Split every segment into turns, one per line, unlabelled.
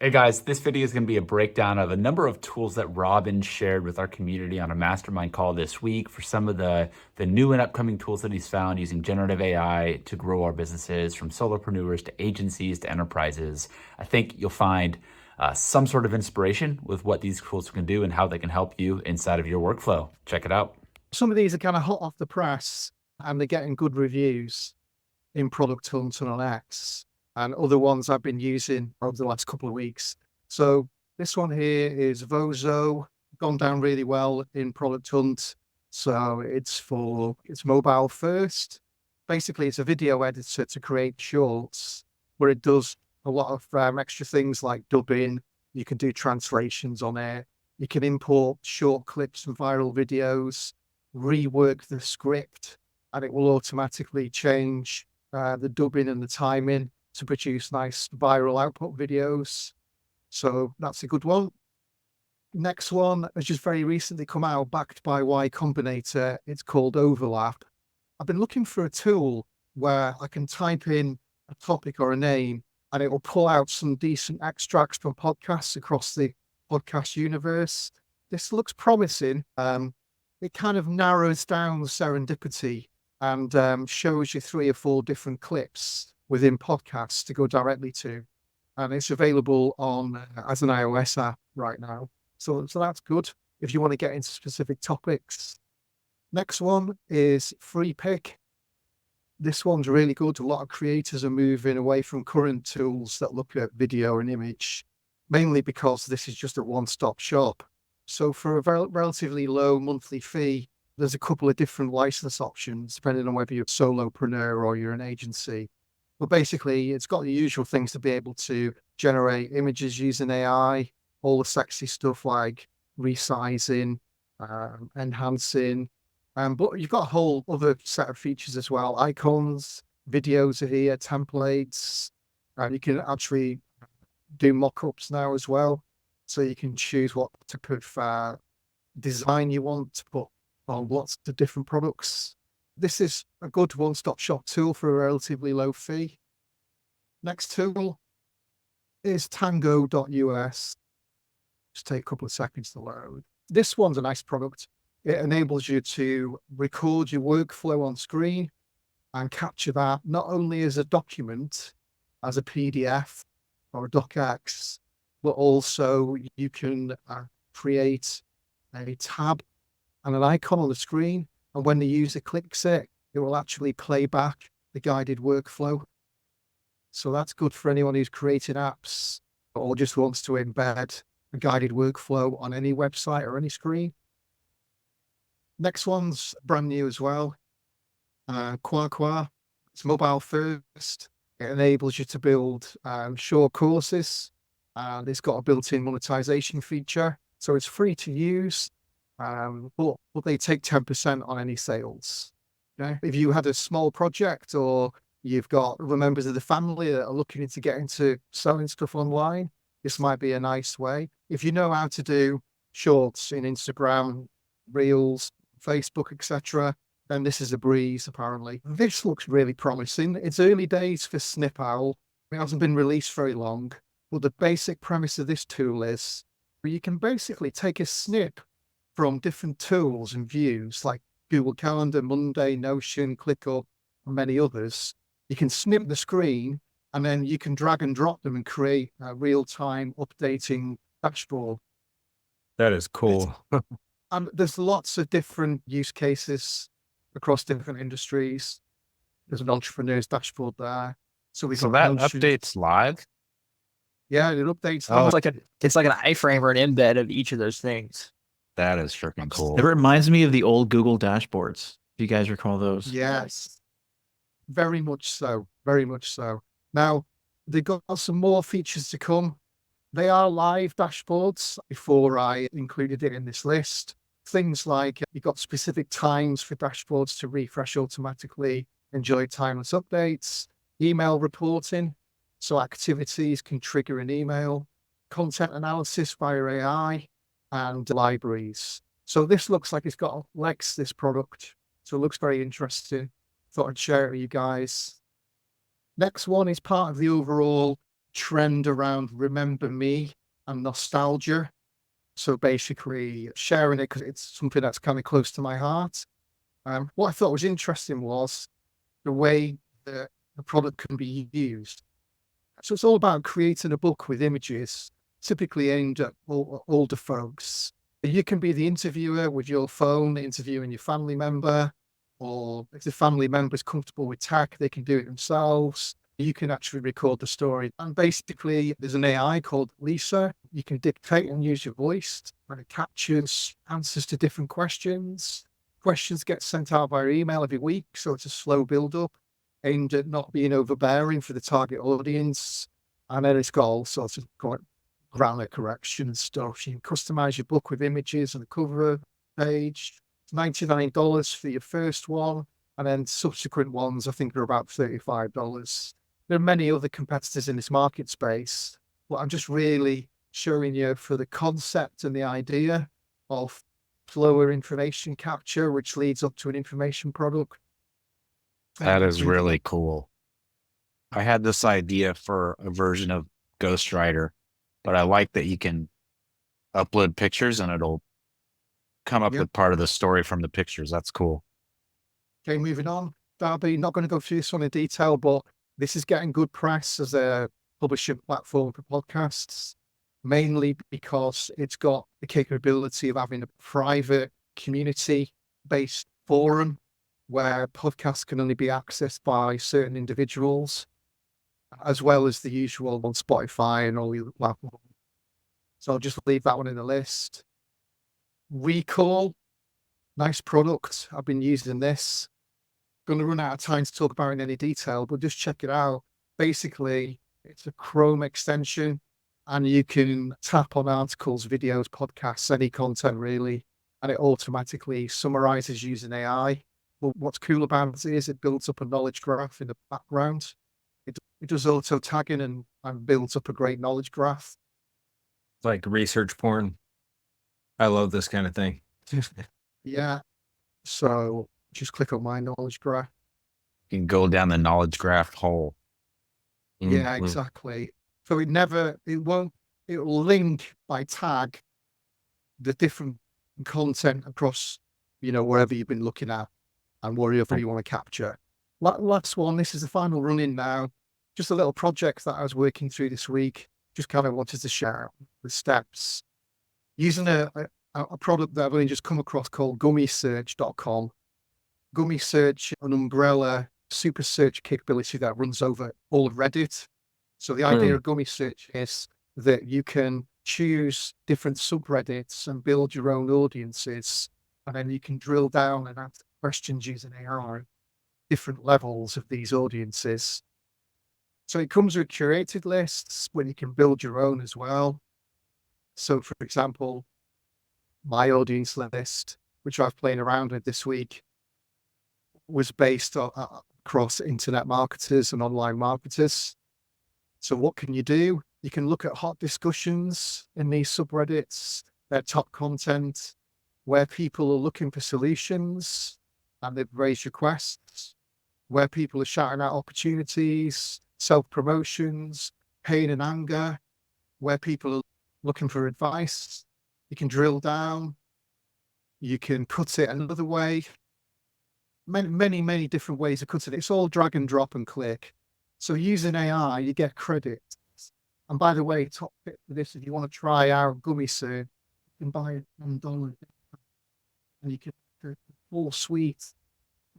Hey guys, this video is going to be a breakdown of a number of tools that Robyn shared with our community on a mastermind call this week for some of the new and upcoming tools that he's found using generative AI to grow our businesses from solopreneurs to agencies to enterprises. I think you'll find some sort of inspiration with what these tools can do and how they can help you inside of your workflow. Check it out.
Some of these are kind of hot off the press and they're getting good reviews in Product Hunt and on X, and other ones I've been using over the last couple of weeks. So this one here is Vozo, gone down really well in Product Hunt. So it's mobile first. Basically, it's a video editor to create shorts where it does a lot of extra things like dubbing. You can do translations on it. You can import short clips from viral videos, rework the script, and it will automatically change the dubbing and the timing to produce nice viral output videos. So that's a good one. Next one has just very recently come out, backed by Y Combinator. It's called Overlap. I've been looking for a tool where I can type in a topic or a name and it will pull out some decent extracts from podcasts across the podcast universe. This looks promising. It kind of narrows down the serendipity and shows you 3 or 4 different clips within podcasts to go directly to. And it's available on as an iOS app right now. So that's good if you want to get into specific topics. Next one is Free Pick. This one's really good. A lot of creators are moving away from current tools that look at video and image, mainly because this is just a one-stop shop. So for a relatively low monthly fee, there's a couple of different license options, depending on whether you're a solopreneur or you're an agency. But basically, it's got the usual things to be able to generate images using AI, all the sexy stuff like resizing, enhancing. But you've got a whole other set of features as well. Icons, videos are here, templates, and you can actually do mock-ups now as well. So you can choose what type of design you want to put on lots of different products. This is a good one-stop shop tool for a relatively low fee. Next tool is tango.us. Just take a couple of seconds to load. This one's a nice product. It enables you to record your workflow on screen and capture that not only as a document, as a PDF or a docx, but also you can create a tab and an icon on the screen. And when the user clicks it, it will actually play back the guided workflow. So that's good for anyone who's creating apps or just wants to embed a guided workflow on any website or any screen. Next one's brand new as well. Qua. It's mobile first. It enables you to build short courses. And it's got a built-in monetization feature. So it's free to use, but they take 10% on any sales. Okay? If you had a small project or you've got other members of the family that are looking to get into selling stuff online, this might be a nice way. If you know how to do shorts in Instagram, Reels, Facebook, etc., then this is a breeze, apparently. This looks really promising. It's early days for Snip Owl. It hasn't been released very long. But the basic premise of this tool is you can basically take a snip from different tools and views like Google Calendar, Monday, Notion, ClickUp, and many others. You can snip the screen and then you can drag and drop them and create a real-time updating dashboard.
That is cool.
And there's lots of different use cases across different industries. There's an entrepreneur's dashboard there. So
that updates live?
Yeah, it updates.
Oh, it's like an iframe or an embed of each of those things.
That is freaking cool.
It reminds me of the old Google dashboards. If you guys recall those.
Yes, very much so. Very much so. Now, they've got some more features to come. They are live dashboards before I included it in this list. Things like you've got specific times for dashboards to refresh automatically, enjoy timeless updates, email reporting. So activities can trigger an email, content analysis via AI, and libraries. So this looks like it's got legs, this product. So it looks very interesting. Thought I'd share it with you guys. Next one is part of the overall trend around remember me and nostalgia. So basically sharing it because it's something that's kind of close to my heart. What I thought was interesting was the way that the product can be used. So it's all about creating a book with images, typically aimed at older folks. You can be the interviewer with your phone, interviewing your family member, or if the family member is comfortable with tech, they can do it themselves. You can actually record the story. And basically, there's an AI called Lisa. You can dictate and use your voice, and it captures answers to different questions. Questions get sent out via email every week, so it's a slow build up aimed at not being overbearing for the target audience. And then it's got all sorts of grammar correction and stuff. You can customize your book with images and a cover page. It's $99 for your first one. And then subsequent ones, I think, are about $35. There are many other competitors in this market space, but I'm just really showing you for the concept and the idea of slower information capture, which leads up to an information product.
That is really cool. I had this idea for a version of Ghostwriter, but I like that you can upload pictures and it'll come up with part of the story from the pictures. That's cool.
Okay, moving on. Darby, not going to go through this one in detail, but this is getting good press as a publishing platform for podcasts, mainly because it's got the capability of having a private community-based forum where podcasts can only be accessed by certain individuals, as well as the usual on Spotify and all the other platforms. So I'll just leave that one in the list. Recall, nice product. I've been using this. Going to run out of time to talk about it in any detail, but just check it out. Basically, it's a Chrome extension, and you can tap on articles, videos, podcasts, any content really, and it automatically summarizes using AI. But what's cool about it is it builds up a knowledge graph in the background. It does auto tagging and builds up a great knowledge graph.
It's like research porn. I love this kind of thing.
Yeah. So just click on my knowledge graph.
You can go down the knowledge graph hole.
Yeah, exactly. So it'll link by tag the different content across, wherever you've been looking at and wherever you want to capture. Last one, this is the final run in now. Just a little project that I was working through this week. Just kind of wanted to share the steps. Using a product that I've only just come across called gummisearch.com. Gummy Search, an umbrella super search capability that runs over all of Reddit. So the idea of Gummy Search is that you can choose different subreddits and build your own audiences, and then you can drill down and answer questions using AI, different levels of these audiences. So it comes with curated lists where you can build your own as well. So for example, my audience list, which I've played around with this week, was based across internet marketers and online marketers. So what can you do? You can look at hot discussions in these subreddits, their top content, where people are looking for solutions and they've raised requests, where people are shouting out opportunities, self-promotions, pain and anger, where people are looking for advice. You can drill down. You can cut it another way. Many, many different ways of cutting it. It's all drag and drop and click. So using AI, you get credits. And by the way, top tip for this, if you want to try out Gummy Search, you can buy it $1. And you can get the full suite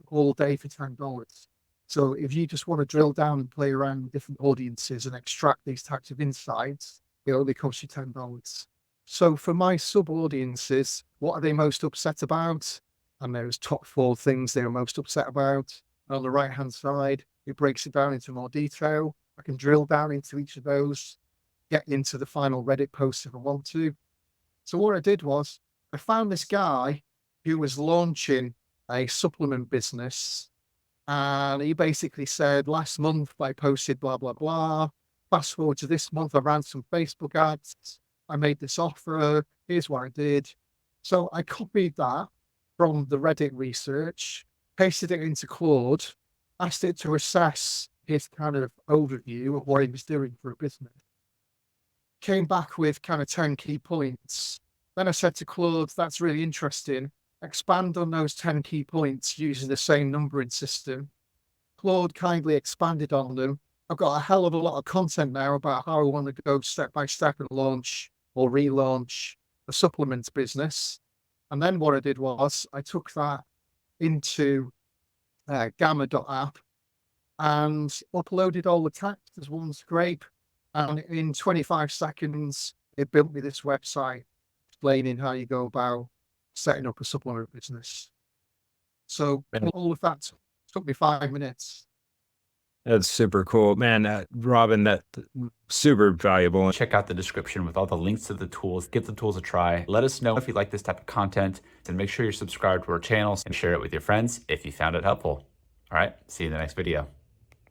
all day for $10. So if you just want to drill down and play around with different audiences and extract these types of insights, it only costs you $10. So for my sub-audiences, what are they most upset about? And there's top 4 things they're most upset about. And on the right-hand side, it breaks it down into more detail. I can drill down into each of those, get into the final Reddit post if I want to. So what I did was I found this guy who was launching a supplement business. And he basically said, last month I posted blah, blah, blah. Fast forward to this month, I ran some Facebook ads. I made this offer. Here's what I did. So I copied that from the Reddit research, pasted it into Claude, asked it to assess his kind of overview of what he was doing for a business. Came back with kind of 10 key points. Then I said to Claude, that's really interesting. Expand on those 10 key points using the same numbering system. Claude kindly expanded on them. I've got a hell of a lot of content now about how I want to go step by step and launch or relaunch a supplements business. And then what I did was I took that into gamma.app and uploaded all the text as one scrape. And in 25 seconds, it built me this website explaining how you go about setting up a supplement business. So all of that took me 5 minutes.
That's super cool, man. Robyn, that super valuable.
Check out the description with all the links to the tools. Give the tools a try. Let us know if you like this type of content, and make sure you're subscribed to our channels and share it with your friends if you found it helpful. All right, see you in the next video.